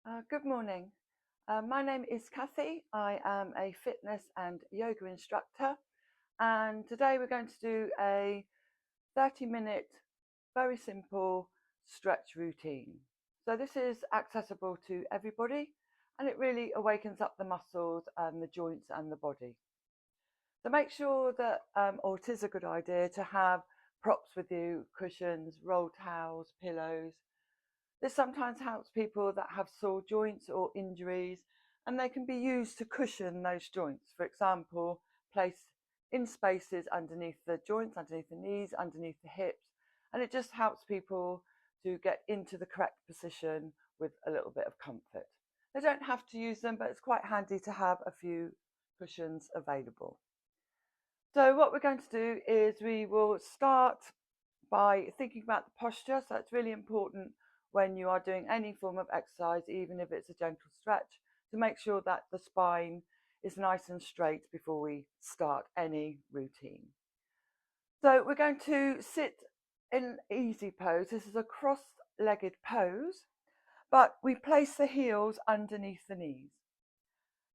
Good morning. My name is Kathy. I am a fitness and yoga instructor, and today we're going to do a 30-minute, very simple stretch routine. So this is accessible to everybody, and it really awakens up the muscles and the joints and the body. So make sure that, or it is a good idea to have props with you, cushions, roll towels, pillows. This sometimes helps people that have sore joints or injuries, and they can be used to cushion those joints. For example, place in spaces underneath the joints, underneath the knees, underneath the hips, and it just helps people to get into the correct position with a little bit of comfort. They don't have to use them, but it's quite handy to have a few cushions available. So what we're going to do is we will start by thinking about the posture. So it's really important when you are doing any form of exercise, even if it's a gentle stretch, to make sure that the spine is nice and straight before we start any routine. So we're going to sit in easy pose. This is a cross-legged pose, but we place the heels underneath the knees.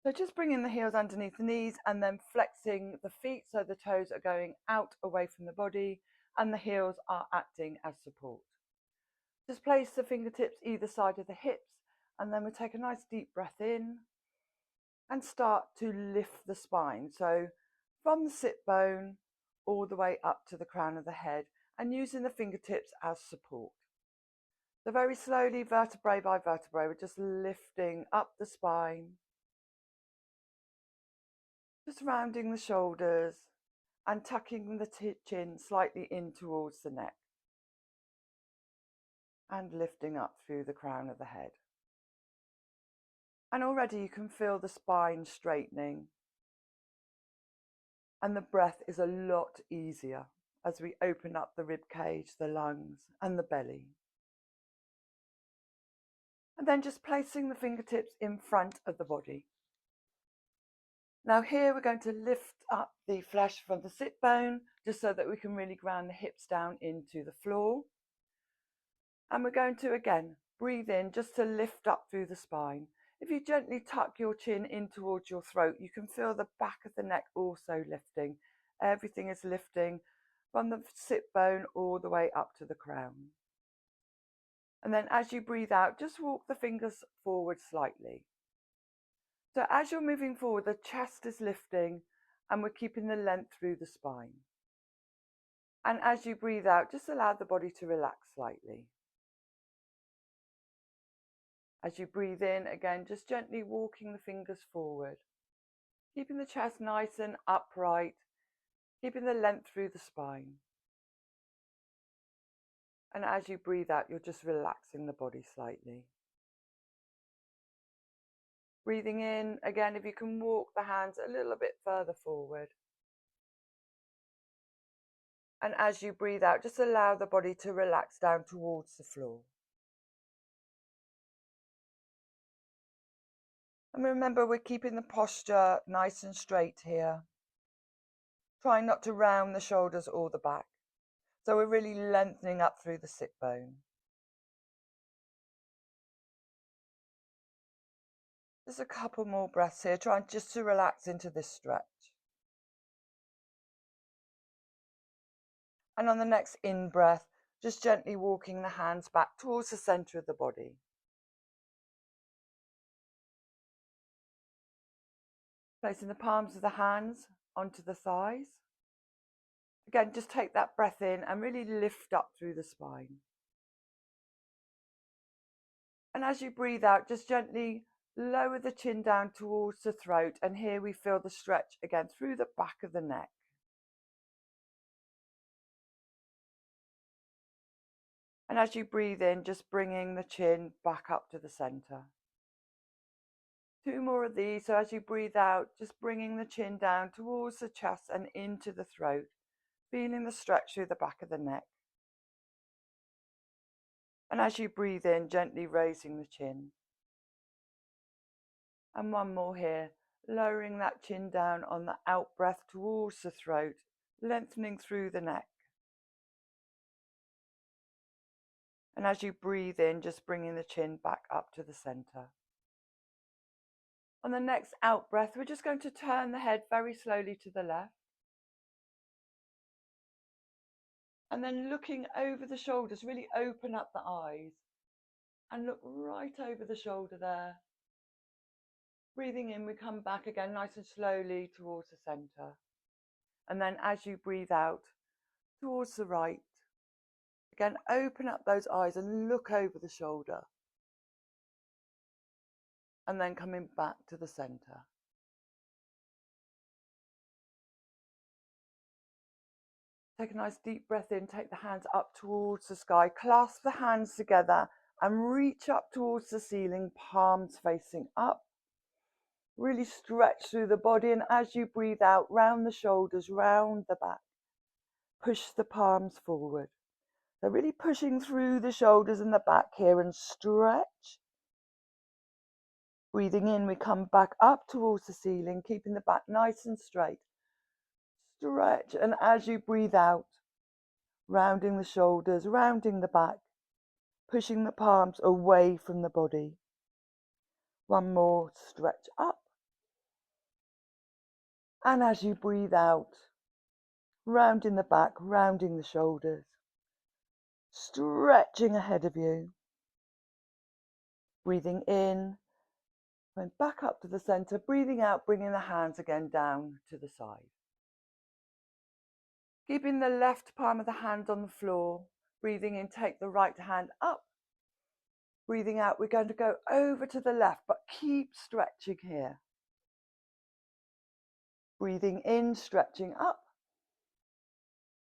So just bringing the heels underneath the knees and then flexing the feet so the toes are going out away from the body and the heels are acting as support. Just place the fingertips either side of the hips, and then we take a nice deep breath in and start to lift the spine. So from the sit bone all the way up to the crown of the head, and using the fingertips as support. So very slowly, vertebrae by vertebrae, we're just lifting up the spine, just rounding the shoulders and tucking the chin slightly in towards the neck and lifting up through the crown of the head. And already you can feel the spine straightening, and the breath is a lot easier as we open up the rib cage, the lungs and the belly. And then just placing the fingertips in front of the body. Now here we're going to lift up the flesh from the sit bone just so that we can really ground the hips down into the floor. And we're going to again breathe in just to lift up through the spine. If you gently tuck your chin in towards your throat, you can feel the back of the neck also lifting. Everything is lifting from the sit bone all the way up to the crown. And then as you breathe out, just walk the fingers forward slightly. So as you're moving forward, the chest is lifting and we're keeping the length through the spine. And as you breathe out, just allow the body to relax slightly. As you breathe in, again, just gently walking the fingers forward, keeping the chest nice and upright, keeping the length through the spine. And as you breathe out, you're just relaxing the body slightly. Breathing in, again, if you can walk the hands a little bit further forward. And as you breathe out, just allow the body to relax down towards the floor. And remember, we're keeping the posture nice and straight here. Trying not to round the shoulders or the back. So we're really lengthening up through the sit bone. Just a couple more breaths here, trying just to relax into this stretch. And on the next in-breath, just gently walking the hands back towards the center of the body. Placing the palms of the hands onto the thighs. Again, just take that breath in and really lift up through the spine. And as you breathe out, just gently lower the chin down towards the throat. And here we feel the stretch again through the back of the neck. And as you breathe in, just bringing the chin back up to the center. Two more of these. So as you breathe out, just bringing the chin down towards the chest and into the throat, feeling the stretch through the back of the neck. And as you breathe in, gently raising the chin. And one more here, lowering that chin down on the out breath towards the throat, lengthening through the neck. And as you breathe in, just bringing the chin back up to the center. On the next out breath, we're just going to turn the head very slowly to the left. And then looking over the shoulders, really open up the eyes and look right over the shoulder there. Breathing in, we come back again nice and slowly towards the center. And then as you breathe out towards the right, again, open up those eyes and look over the shoulder. And then coming back to the center. Take a nice deep breath in, take the hands up towards the sky, clasp the hands together and reach up towards the ceiling, palms facing up. Really stretch through the body, and as you breathe out, round the shoulders, round the back, push the palms forward. So really pushing through the shoulders and the back here and stretch. Breathing in, we come back up towards the ceiling, keeping the back nice and straight. Stretch, and as you breathe out, rounding the shoulders, rounding the back, pushing the palms away from the body. One more, stretch up. And as you breathe out, rounding the back, rounding the shoulders, stretching ahead of you. Breathing in, going back up to the center, breathing out, bringing the hands again down to the side. Keeping the left palm of the hand on the floor, breathing in, take the right hand up. Breathing out, we're going to go over to the left, but keep stretching here. Breathing in, stretching up.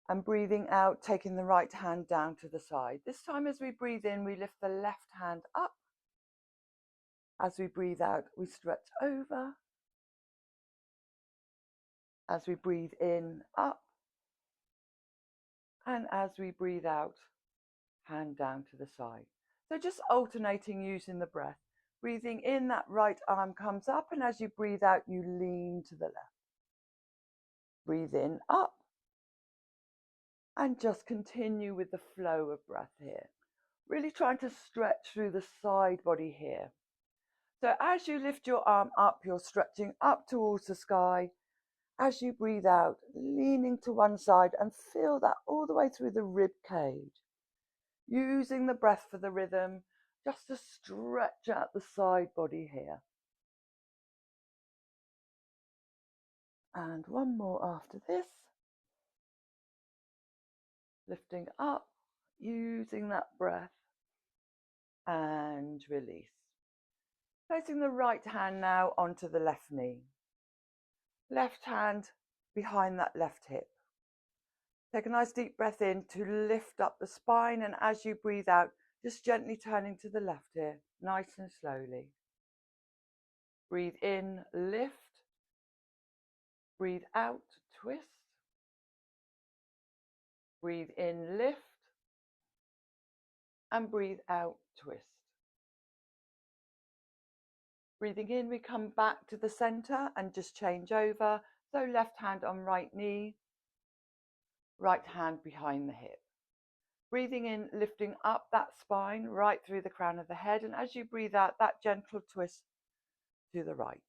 And breathing out, taking the right hand down to the side. This time as we breathe in, we lift the left hand up. As we breathe out, we stretch over. As we breathe in, up. And as we breathe out, hand down to the side. So just alternating using the breath. Breathing in, that right arm comes up, and as you breathe out, you lean to the left. Breathe in, up. And just continue with the flow of breath here. Really trying to stretch through the side body here. So as you lift your arm up, you're stretching up towards the sky. As you breathe out, leaning to one side, and feel that all the way through the rib cage. Using the breath for the rhythm, just to stretch out the side body here. And one more after this. Lifting up, using that breath, and release. Placing the right hand now onto the left knee. Left hand behind that left hip. Take a nice deep breath in to lift up the spine, and as you breathe out, just gently turning to the left here, nice and slowly. Breathe in, lift. Breathe out, twist. Breathe in, lift. And breathe out, twist. Breathing in, we come back to the center and just change over. So left hand on right knee, right hand behind the hip. Breathing in, lifting up that spine right through the crown of the head. And as you breathe out, that gentle twist to the right.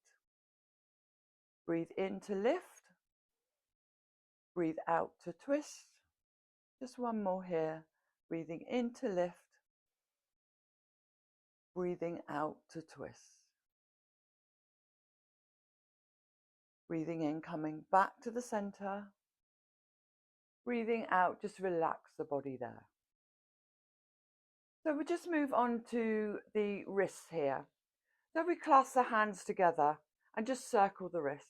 Breathe in to lift. Breathe out to twist. Just one more here. Breathing in to lift. Breathing out to twist. Breathing in, coming back to the center. Breathing out, just relax the body there. So we just move on to the wrists here. So we clasp the hands together and just circle the wrists.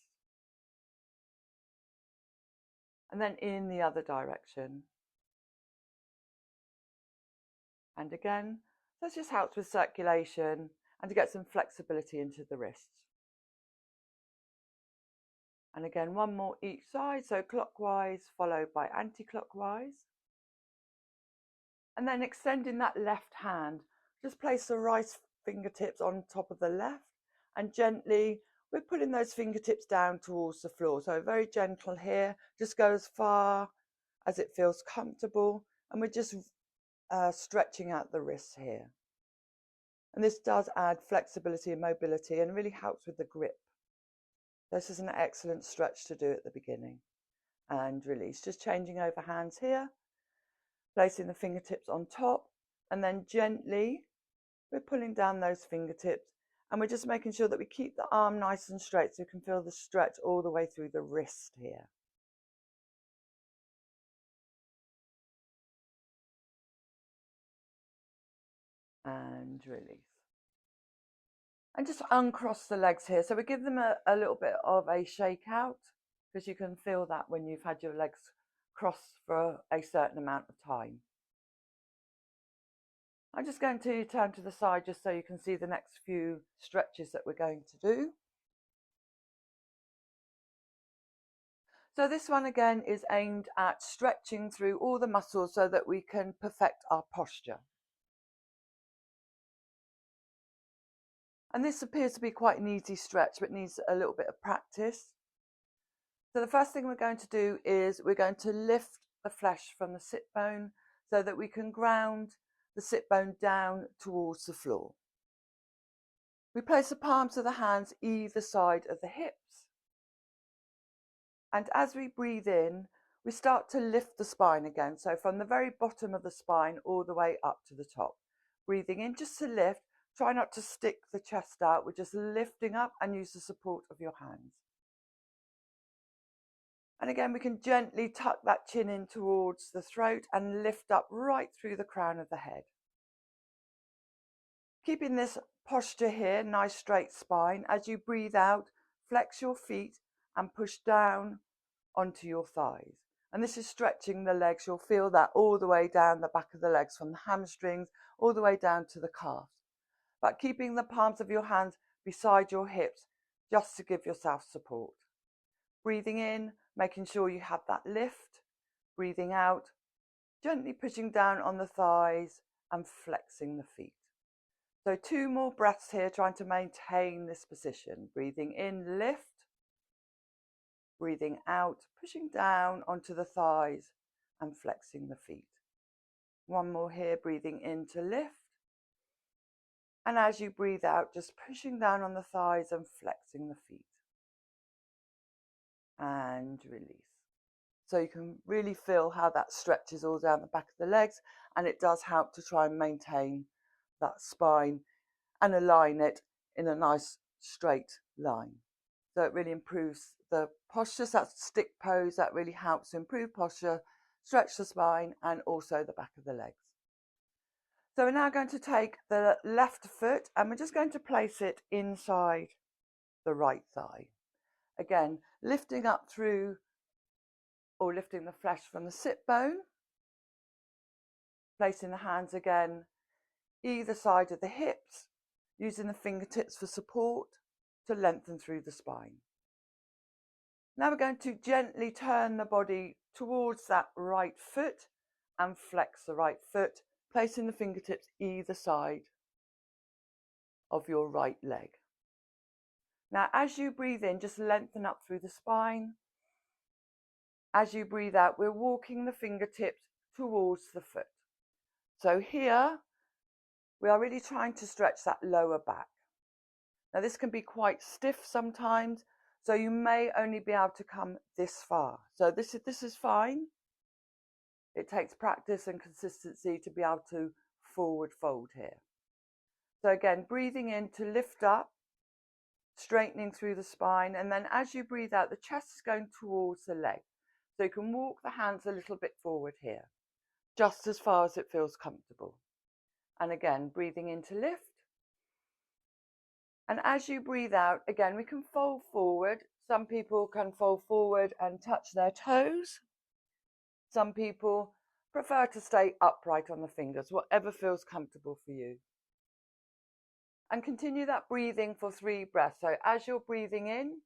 And then in the other direction. And again, this just helps with circulation and to get some flexibility into the wrists. And again, one more each side, so clockwise followed by anti-clockwise. And then extending that left hand, just place the right fingertips on top of the left, and gently we're pulling those fingertips down towards the floor. So very gentle here, just go as far as it feels comfortable, and we're just stretching out the wrists here. And this does add flexibility and mobility and really helps with the grip. This is an excellent stretch to do at the beginning. And release, just changing over hands here, placing the fingertips on top, and then gently we're pulling down those fingertips, and we're just making sure that we keep the arm nice and straight so you can feel the stretch all the way through the wrist here. And release. And just uncross the legs here. So we give them a little bit of a shake out, because you can feel that when you've had your legs crossed for a certain amount of time. I'm just going to turn to the side just so you can see the next few stretches that we're going to do. So this one again is aimed at stretching through all the muscles so that we can perfect our posture. And this appears to be quite an easy stretch, but needs a little bit of practice. So the first thing we're going to do is we're going to lift the flesh from the sit bone so that we can ground the sit bone down towards the floor. We place the palms of the hands either side of the hips. And as we breathe in, we start to lift the spine again. So from the very bottom of the spine all the way up to the top. Breathing in just to lift. Try not to stick the chest out. We're just lifting up and use the support of your hands. And again, we can gently tuck that chin in towards the throat and lift up right through the crown of the head. Keeping this posture here, nice straight spine. As you breathe out, flex your feet and push down onto your thighs. And this is stretching the legs. You'll feel that all the way down the back of the legs, from the hamstrings all the way down to the calves. But keeping the palms of your hands beside your hips just to give yourself support. Breathing in, making sure you have that lift. Breathing out, gently pushing down on the thighs and flexing the feet. So 2 more breaths here, trying to maintain this position. Breathing in, lift. Breathing out, pushing down onto the thighs and flexing the feet. 1 more here, breathing in to lift. And as you breathe out, just pushing down on the thighs and flexing the feet. And release. So you can really feel how that stretches all down the back of the legs, and it does help to try and maintain that spine and align it in a nice straight line. So it really improves the posture. So that stick pose, that really helps to improve posture, stretch the spine and also the back of the legs. So we're now going to take the left foot and we're just going to place it inside the right thigh. Again, lifting up through, or lifting the flesh from the sit bone. Placing the hands again either side of the hips, using the fingertips for support to lengthen through the spine. Now we're going to gently turn the body towards that right foot and flex the right foot, placing the fingertips either side of your right leg. Now as you breathe in, just lengthen up through the spine. As you breathe out, we're walking the fingertips towards the foot. So here, we are really trying to stretch that lower back. Now this can be quite stiff sometimes, so you may only be able to come this far. So this is fine. It takes practice and consistency to be able to forward fold here. So again, breathing in to lift up, straightening through the spine, and then as you breathe out, the chest is going towards the leg. So you can walk the hands a little bit forward here, just as far as it feels comfortable. And again, breathing in to lift. And as you breathe out, again, we can fold forward. Some people can fold forward and touch their toes. Some people prefer to stay upright on the fingers, whatever feels comfortable for you. And continue that breathing for 3 breaths. So as you're breathing in,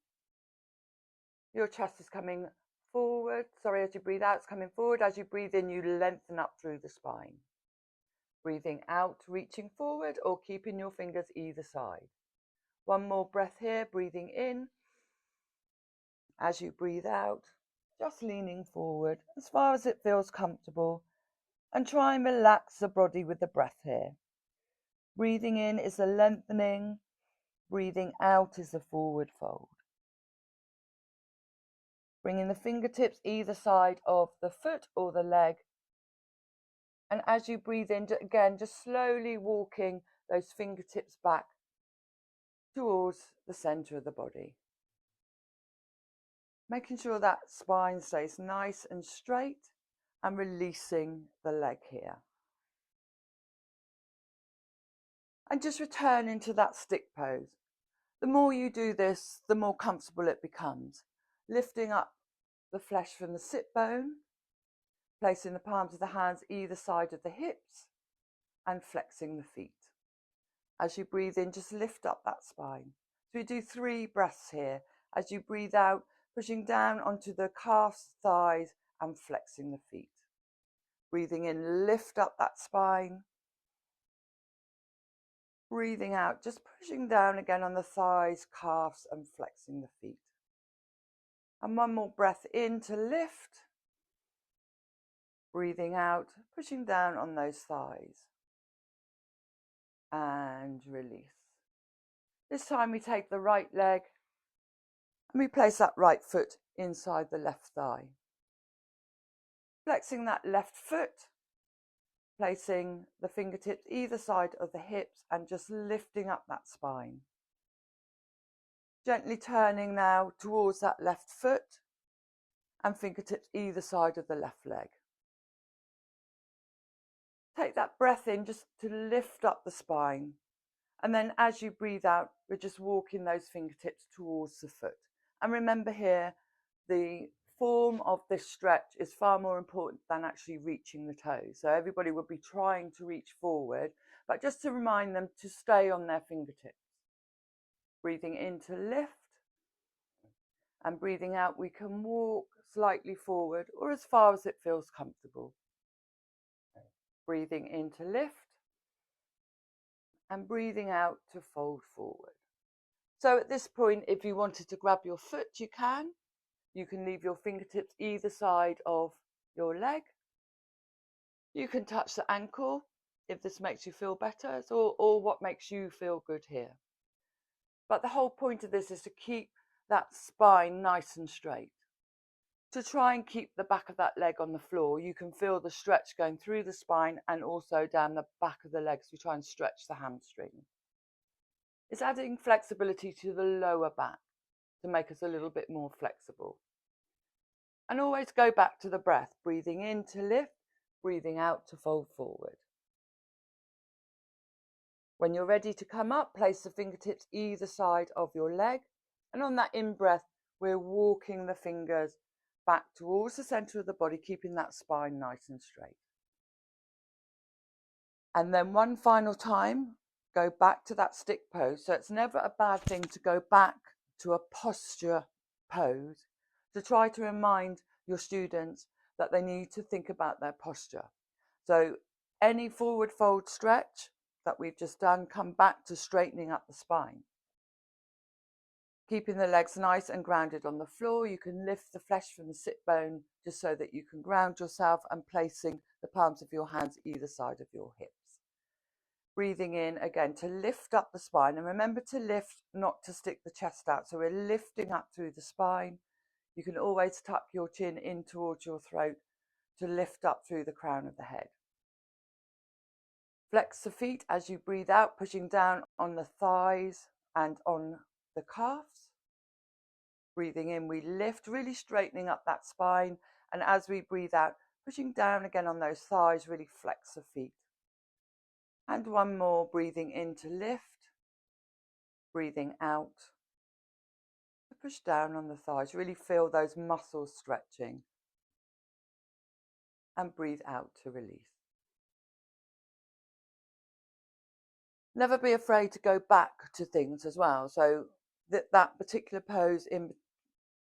your chest is coming forward. Sorry, as you breathe out, it's coming forward. As you breathe in, you lengthen up through the spine. Breathing out, reaching forward or keeping your fingers either side. 1 more breath here, breathing in. As you breathe out, just leaning forward as far as it feels comfortable and try and relax the body with the breath here. Breathing in is the lengthening, breathing out is the forward fold. Bringing the fingertips either side of the foot or the leg. And as you breathe in, again, just slowly walking those fingertips back towards the center of the body. Making sure that spine stays nice and straight and releasing the leg here. And just return into that stick pose. The more you do this, the more comfortable it becomes. Lifting up the flesh from the sit bone, placing the palms of the hands either side of the hips and flexing the feet. As you breathe in, just lift up that spine. So we do 3 breaths here. As you breathe out, pushing down onto the calves, thighs and flexing the feet. Breathing in, lift up that spine. Breathing out, just pushing down again on the thighs, calves and flexing the feet. And one more breath in to lift. Breathing out, pushing down on those thighs. And release. This time we take the right leg and we place that right foot inside the left thigh. Flexing that left foot, placing the fingertips either side of the hips and just lifting up that spine. Gently turning now towards that left foot and fingertips either side of the left leg. Take that breath in just to lift up the spine. And then as you breathe out, we're just walking those fingertips towards the foot. And remember here, the form of this stretch is far more important than actually reaching the toes. So everybody will be trying to reach forward, but just to remind them to stay on their fingertips. Breathing in to lift. And breathing out, we can walk slightly forward or as far as it feels comfortable. Breathing in to lift. And breathing out to fold forward. So at this point, if you wanted to grab your foot, you can. You can leave your fingertips either side of your leg. You can touch the ankle if this makes you feel better, or what makes you feel good here. But the whole point of this is to keep that spine nice and straight. To try and keep the back of that leg on the floor, you can feel the stretch going through the spine and also down the back of the legs. We try and stretch the hamstring. It's adding flexibility to the lower back to make us a little bit more flexible. And always go back to the breath, breathing in to lift, breathing out to fold forward. When you're ready to come up, place the fingertips either side of your leg. And on that in-breath, we're walking the fingers back towards the center of the body, keeping that spine nice and straight. And then one final time, go back to that stick pose. So it's never a bad thing to go back to a posture pose, to try to remind your students that they need to think about their posture. So any forward fold stretch that we've just done, come back to straightening up the spine. Keeping the legs nice and grounded on the floor. You can lift the flesh from the sit bone just so that you can ground yourself, and placing the palms of your hands either side of your hips. Breathing in again to lift up the spine, and remember to lift, not to stick the chest out. So we're lifting up through the spine. You can always tuck your chin in towards your throat to lift up through the crown of the head. Flex the feet as you breathe out, pushing down on the thighs and on the calves. Breathing in, we lift, really straightening up that spine. And as we breathe out, pushing down again on those thighs, really flex the feet. And one more, breathing in to lift, breathing out to push down on the thighs. Really feel those muscles stretching. And breathe out to release. Never be afraid to go back to things as well. So that particular pose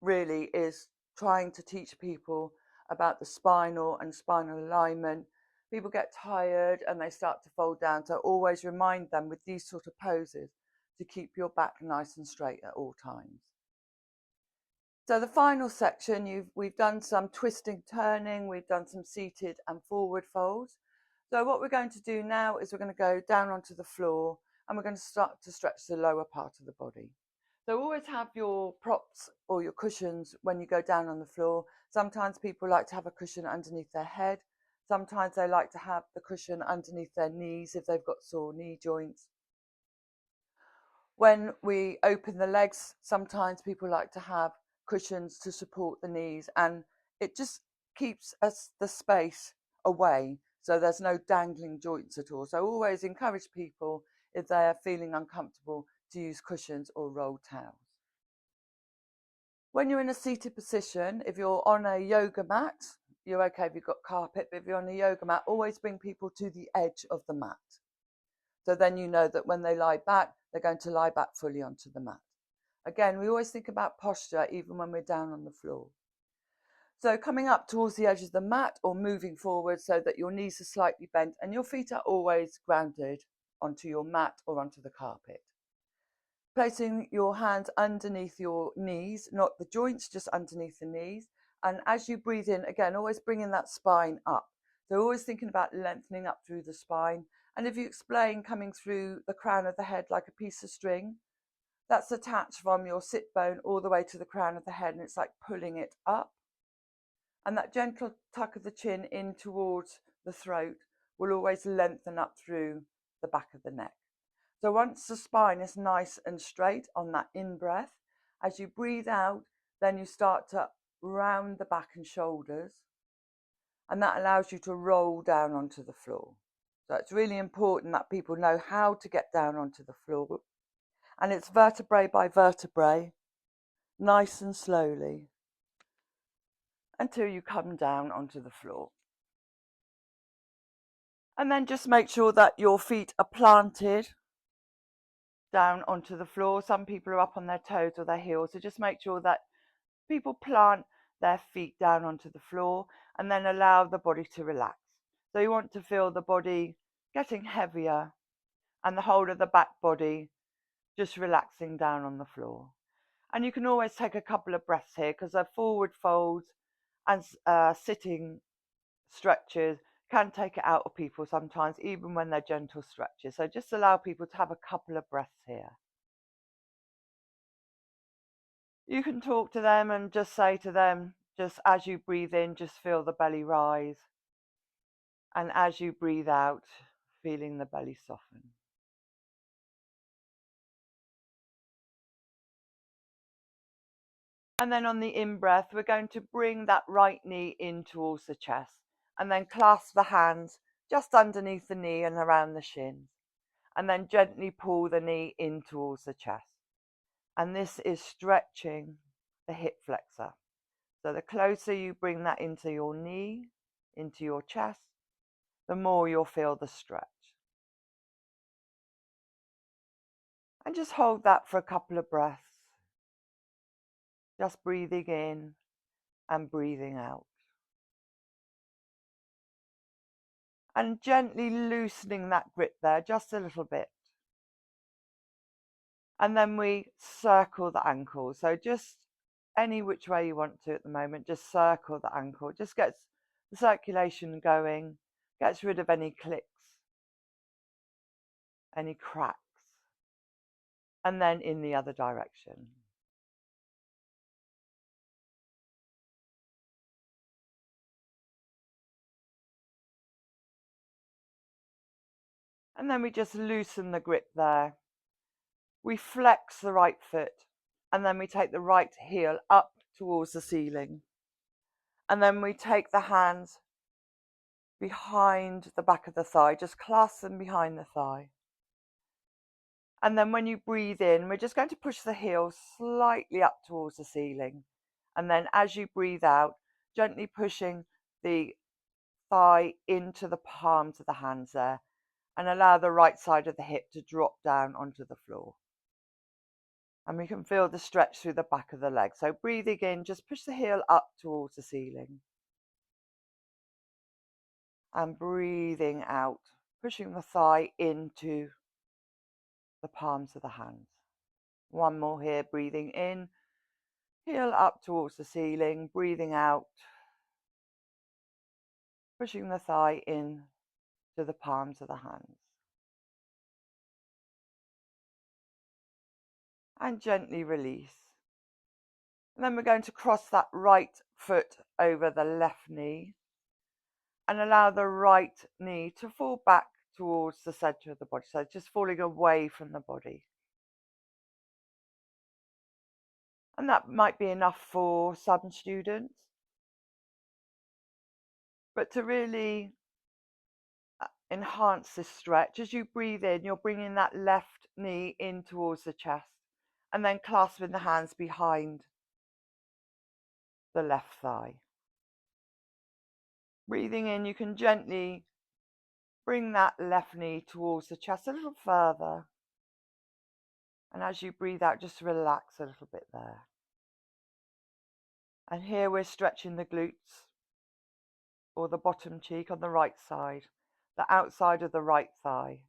really is trying to teach people about the spinal and spinal alignment. People get tired and they start to fold down. So always remind them with these sort of poses to keep your back nice and straight at all times. So the final section, we've done some twisting, turning, we've done some seated and forward folds. So what we're going to do now is we're going to go down onto the floor and we're going to start to stretch the lower part of the body. So always have your props or your cushions when you go down on the floor. Sometimes people like to have a cushion underneath their head. Sometimes they like to have the cushion underneath their knees if they've got sore knee joints. When we open the legs, sometimes people like to have cushions to support the knees, and it just keeps the space away, so there's no dangling joints at all. So always encourage people, if they are feeling uncomfortable, to use cushions or rolled towels. When you're in a seated position, if you're on a yoga mat, you're okay if you've got carpet, but if you're on a yoga mat, always bring people to the edge of the mat. So then you know that when they lie back, they're going to lie back fully onto the mat. Again, we always think about posture even when we're down on the floor. So coming up towards the edge of the mat or moving forward so that your knees are slightly bent and your feet are always grounded onto your mat or onto the carpet. Placing your hands underneath your knees, not the joints, just underneath the knees. And as you breathe in, again, always bringing that spine up. So always thinking about lengthening up through the spine. And if you explain coming through the crown of the head like a piece of string, that's attached from your sit bone all the way to the crown of the head, and it's like pulling it up. And that gentle tuck of the chin in towards the throat will always lengthen up through the back of the neck. So once the spine is nice and straight on that in-breath, as you breathe out, then you start to round the back and shoulders, and that allows you to roll down onto the floor. So it's really important that people know how to get down onto the floor, and it's vertebrae by vertebrae, nice and slowly, until you come down onto the floor. And then just make sure that your feet are planted down onto the floor. Some people are up on their toes or their heels, so just make sure that people plant their feet down onto the floor and then allow the body to relax. So you want to feel the body getting heavier and the whole of the back body just relaxing down on the floor. And you can always take a couple of breaths here, because a forward fold and sitting stretches can take it out of people sometimes, even when they're gentle stretches. So just allow people to have a couple of breaths here. You can talk to them and just say to them, just as you breathe in, just feel the belly rise. And as you breathe out, feeling the belly soften. And then on the in-breath, we're going to bring that right knee in towards the chest and then clasp the hands just underneath the knee and around the shins. And then gently pull the knee in towards the chest. And this is stretching the hip flexor. So the closer you bring that into your knee, into your chest, the more you'll feel the stretch. And just hold that for a couple of breaths. Just breathing in and breathing out. And gently loosening that grip there just a little bit. And then we circle the ankle. So just any which way you want to at the moment, just circle the ankle. Just gets the circulation going, gets rid of any clicks, any cracks. And then in the other direction. And then we just loosen the grip there. We flex the right foot, and then we take the right heel up towards the ceiling. And then we take the hands behind the back of the thigh, just clasp them behind the thigh. And then when you breathe in, we're just going to push the heel slightly up towards the ceiling. And then as you breathe out, gently pushing the thigh into the palms of the hands there, and allow the right side of the hip to drop down onto the floor. And we can feel the stretch through the back of the leg. So breathing in, just push the heel up towards the ceiling. And breathing out, pushing the thigh into the palms of the hands. One more here, breathing in, heel up towards the ceiling, breathing out, pushing the thigh in to the palms of the hands. And gently release. And then we're going to cross that right foot over the left knee and allow the right knee to fall back towards the center of the body. So just falling away from the body. And that might be enough for some students. But to really enhance this stretch, as you breathe in, you're bringing that left knee in towards the chest and then clasping the hands behind the left thigh. Breathing in, you can gently bring that left knee towards the chest a little further. And as you breathe out, just relax a little bit there. And here we're stretching the glutes or the bottom cheek on the right side, the outside of the right thigh.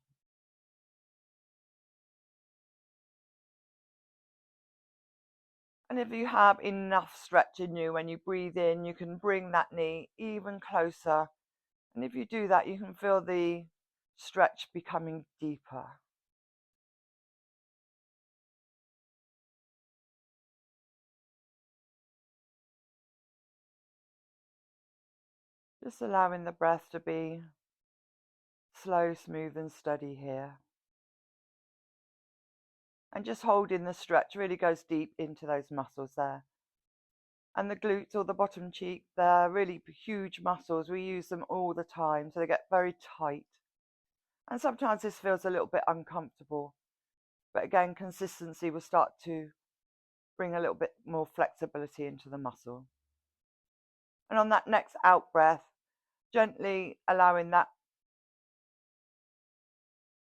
And if you have enough stretch in you, when you breathe in, you can bring that knee even closer. And if you do that, you can feel the stretch becoming deeper. Just allowing the breath to be slow, smooth and steady here. And just holding the stretch really goes deep into those muscles there. And the glutes or the bottom cheek, they're really huge muscles. We use them all the time, so they get very tight. And sometimes this feels a little bit uncomfortable. But again, consistency will start to bring a little bit more flexibility into the muscle. And on that next out breath, gently allowing that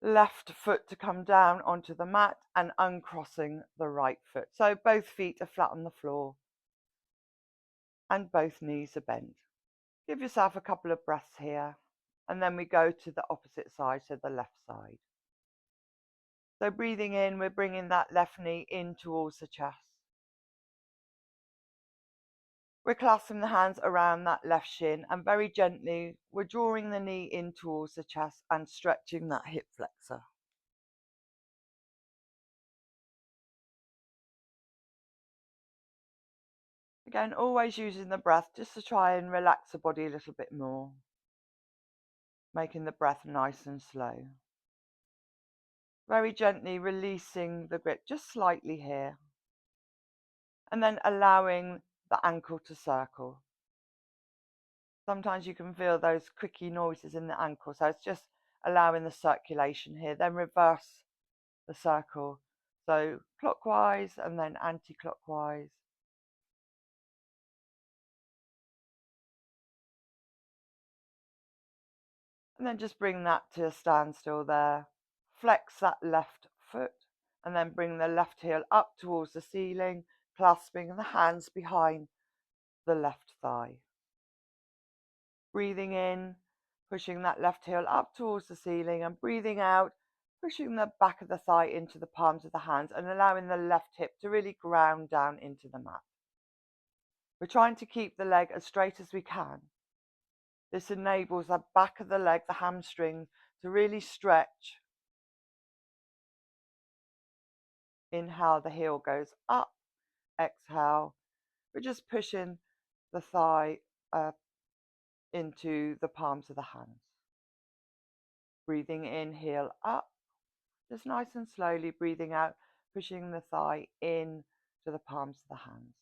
left foot to come down onto the mat and uncrossing the right foot. So both feet are flat on the floor and both knees are bent. Give yourself a couple of breaths here, and then we go to the opposite side, so the left side. So breathing in, we're bringing that left knee in towards the chest. We're clasping the hands around that left shin, and very gently we're drawing the knee in towards the chest and stretching that hip flexor. Again, always using the breath just to try and relax the body a little bit more, making the breath nice and slow. Very gently releasing the grip, just slightly here, and then allowing the ankle to circle. Sometimes you can feel those creaky noises in the ankle, so it's just allowing the circulation here. Then reverse the circle, so clockwise and then anti-clockwise. And then just bring that to a standstill there. Flex that left foot and then bring the left heel up towards the ceiling, clasping the hands behind the left thigh. Breathing in, pushing that left heel up towards the ceiling, and breathing out, pushing the back of the thigh into the palms of the hands and allowing the left hip to really ground down into the mat. We're trying to keep the leg as straight as we can. This enables the back of the leg, the hamstring, to really stretch. Inhale, the heel goes up. Exhale, we're just pushing the thigh into the palms of the hands. Breathing in, heel up. Just nice and slowly breathing out, pushing the thigh in to the palms of the hands.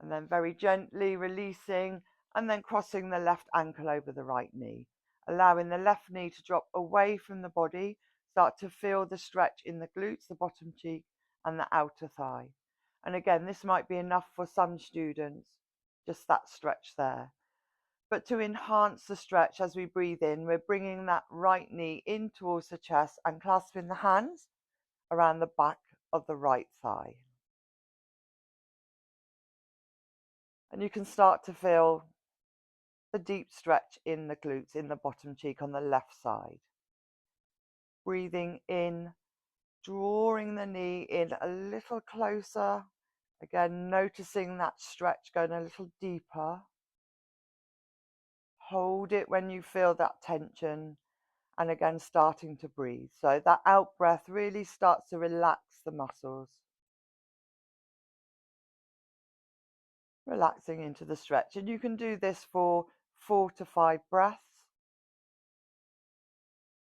And then very gently releasing and then crossing the left ankle over the right knee, allowing the left knee to drop away from the body. Start to feel the stretch in the glutes, the bottom cheek and the outer thigh. And again, this might be enough for some students, just that stretch there. But to enhance the stretch as we breathe in, we're bringing that right knee in towards the chest and clasping the hands around the back of the right thigh. And you can start to feel the deep stretch in the glutes, in the bottom cheek on the left side. Breathing in, drawing the knee in a little closer. Again, noticing that stretch going a little deeper. Hold it when you feel that tension, and again starting to breathe. So that out breath really starts to relax the muscles. Relaxing into the stretch. And you can do this for 4 to 5 breaths.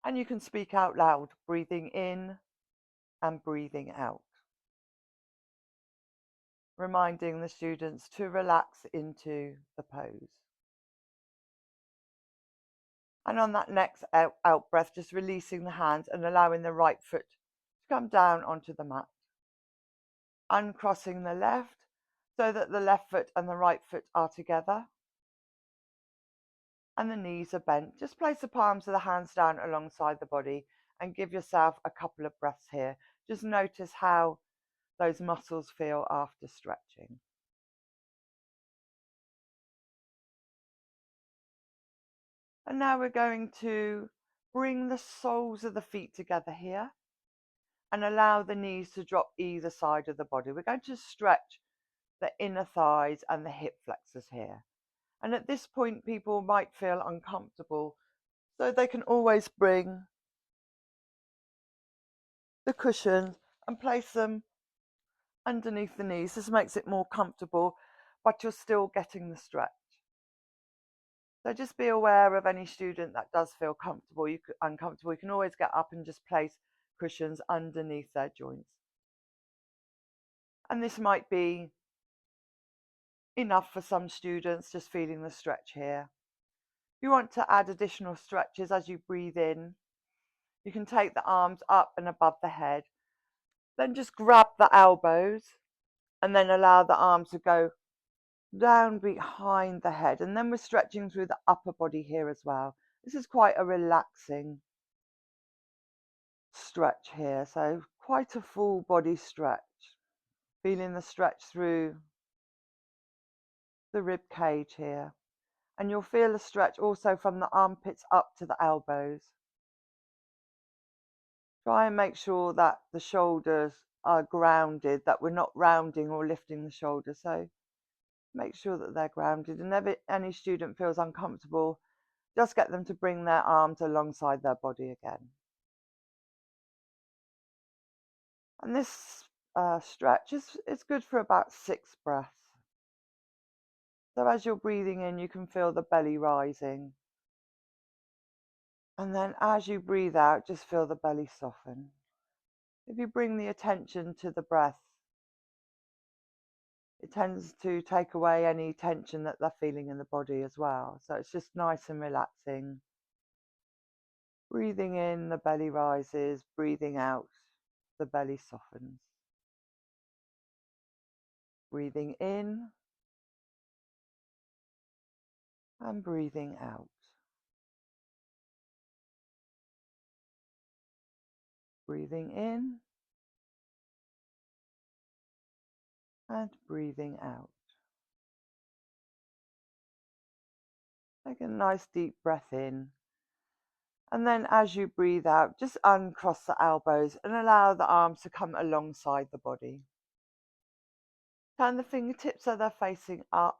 And you can speak out loud, breathing in and breathing out. Reminding the students to relax into the pose. And on that next out breath, just releasing the hands and allowing the right foot to come down onto the mat. Uncrossing the left so that the left foot and the right foot are together. And the knees are bent. Just place the palms of the hands down alongside the body and give yourself a couple of breaths here. Just notice how those muscles feel after stretching. And now we're going to bring the soles of the feet together here and allow the knees to drop either side of the body. We're going to stretch the inner thighs and the hip flexors here. And at this point, people might feel uncomfortable, so they can always bring the cushion and place them underneath the knees. This makes it more comfortable, but you're still getting the stretch. So just be aware of any student that does feel uncomfortable. You can always get up and just place cushions underneath their joints. And this might be enough for some students, just feeling the stretch here. If you want to add additional stretches as you breathe in, you can take the arms up and above the head. Then just grab the elbows and then allow the arms to go down behind the head. And then we're stretching through the upper body here as well. This is quite a relaxing stretch here. So quite a full body stretch. Feeling the stretch through the rib cage here. And you'll feel a stretch also from the armpits up to the elbows. Try and make sure that the shoulders are grounded, that we're not rounding or lifting the shoulders. So make sure that they're grounded. And if any student feels uncomfortable, just get them to bring their arms alongside their body again. And this stretch is good for about 6 breaths. So as you're breathing in, you can feel the belly rising. And then as you breathe out, just feel the belly soften. If you bring the attention to the breath, it tends to take away any tension that they're feeling in the body as well. So it's just nice and relaxing. Breathing in, the belly rises. Breathing out, the belly softens. Breathing in and breathing out. Breathing in and breathing out. Take a nice deep breath in. And then as you breathe out, just uncross the elbows and allow the arms to come alongside the body. Turn the fingertips so they're facing up.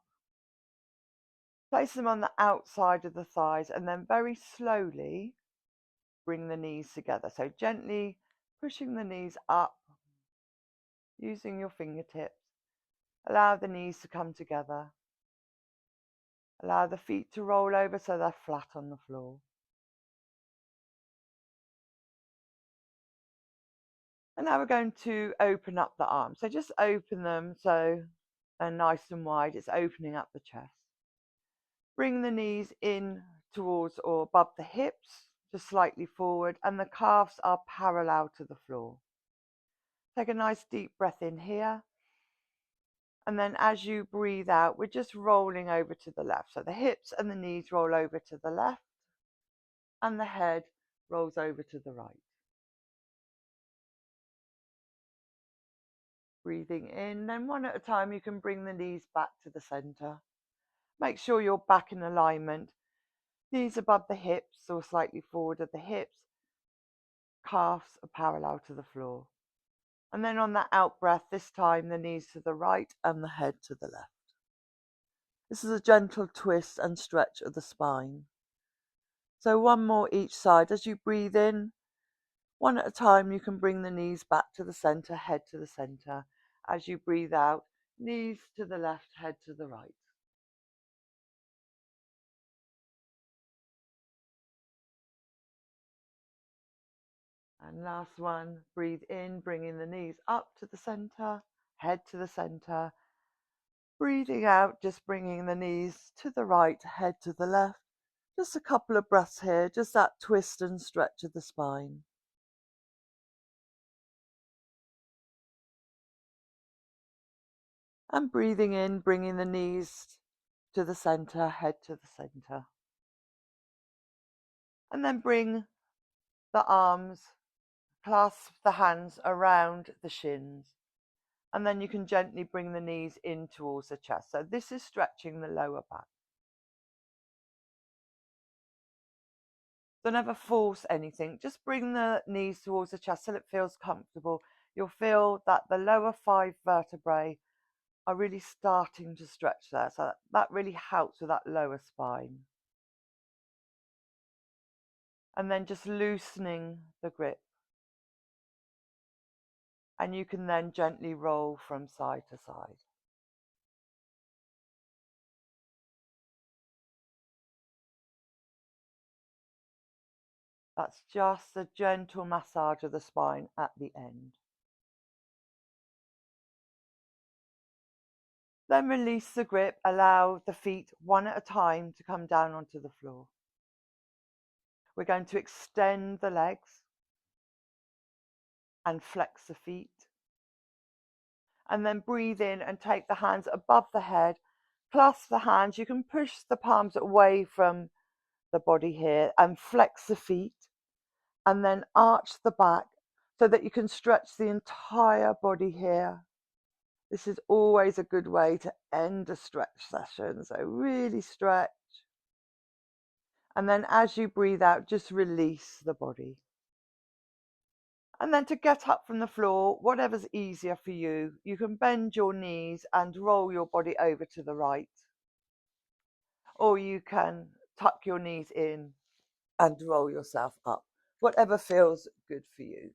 Place them on the outside of the thighs and then very slowly bring the knees together. So gently pushing the knees up using your fingertips. Allow the knees to come together. Allow the feet to roll over so they're flat on the floor. And now we're going to open up the arms. So just open them so they're nice and wide. It's opening up the chest. Bring the knees in towards or above the hips, just slightly forward, and the calves are parallel to the floor. Take a nice deep breath in here. And then as you breathe out, we're just rolling over to the left. So the hips and the knees roll over to the left, and the head rolls over to the right. Breathing in, then one at a time, you can bring the knees back to the center. Make sure you're back in alignment. Knees above the hips or slightly forward of the hips. Calves are parallel to the floor. And then on that out breath, this time the knees to the right and the head to the left. This is a gentle twist and stretch of the spine. So one more each side. As you breathe in, one at a time, you can bring the knees back to the center, head to the center. As you breathe out, knees to the left, head to the right. And last one, breathe in, bringing the knees up to the center, head to the center. Breathing out, just bringing the knees to the right, head to the left. Just a couple of breaths here, just that twist and stretch of the spine. And breathing in, bringing the knees to the center, head to the center. And then bring the arms, clasp the hands around the shins. And then you can gently bring the knees in towards the chest. So this is stretching the lower back. Don't ever force anything. Just bring the knees towards the chest till it feels comfortable. You'll feel that the lower 5 vertebrae are really starting to stretch there. So that really helps with that lower spine. And then just loosening the grip. And you can then gently roll from side to side. That's just a gentle massage of the spine at the end. Then release the grip, allow the feet one at a time to come down onto the floor. We're going to extend the legs and flex the feet. And then breathe in and take the hands above the head. Clasp the hands. You can push the palms away from the body here and flex the feet. And then arch the back so that you can stretch the entire body here. This is always a good way to end a stretch session. So really stretch. And then as you breathe out, just release the body. And then to get up from the floor, whatever's easier for you, you can bend your knees and roll your body over to the right. Or you can tuck your knees in and roll yourself up. Whatever feels good for you.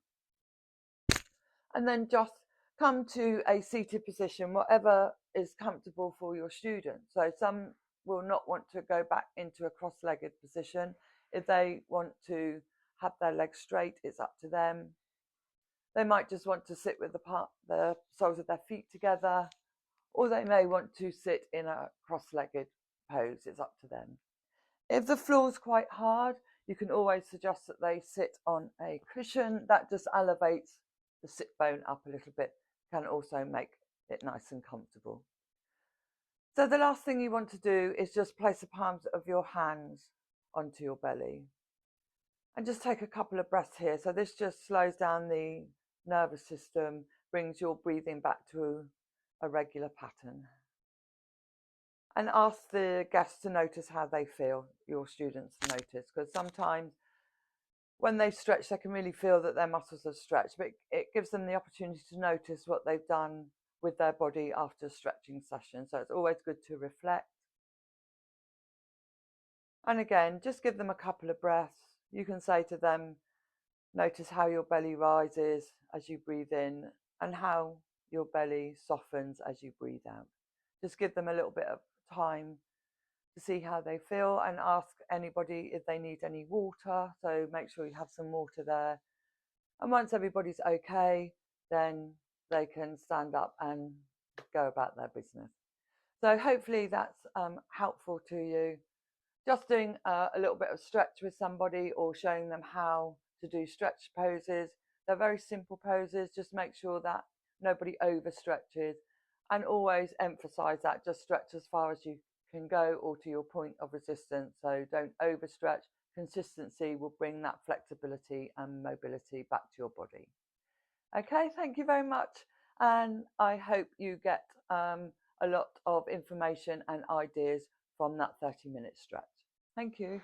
And then just come to a seated position, whatever is comfortable for your student. So some will not want to go back into a cross-legged position. If they want to have their legs straight, it's up to them. They might just want to sit with the soles of their feet together, or they may want to sit in a cross-legged pose. It's up to them. If the floor's quite hard, you can always suggest that they sit on a cushion. That just elevates the sit bone up a little bit, can also make it nice and comfortable. So the last thing you want to do is just place the palms of your hands onto your belly. And just take a couple of breaths here. So this just slows down the nervous system, brings your breathing back to a regular pattern. And ask the guests to notice how they feel, your students notice, because sometimes when they stretch, they can really feel that their muscles are stretched, but it gives them the opportunity to notice what they've done with their body after a stretching session. So it's always good to reflect. And again, just give them a couple of breaths. You can say to them, notice how your belly rises as you breathe in and how your belly softens as you breathe out. Just give them a little bit of time to see how they feel, and ask anybody if they need any water. So make sure you have some water there. And once everybody's okay, then they can stand up and go about their business. So hopefully that's helpful to you. Just doing a little bit of stretch with somebody or showing them how to do stretch poses. They're very simple poses. Just make sure that nobody overstretches, and always emphasize that just stretch as far as you can go or to your point of resistance. So don't overstretch. Consistency will bring that flexibility and mobility back to your body. Okay, thank you very much. And I hope you get a lot of information and ideas from that 30-minute stretch. Thank you.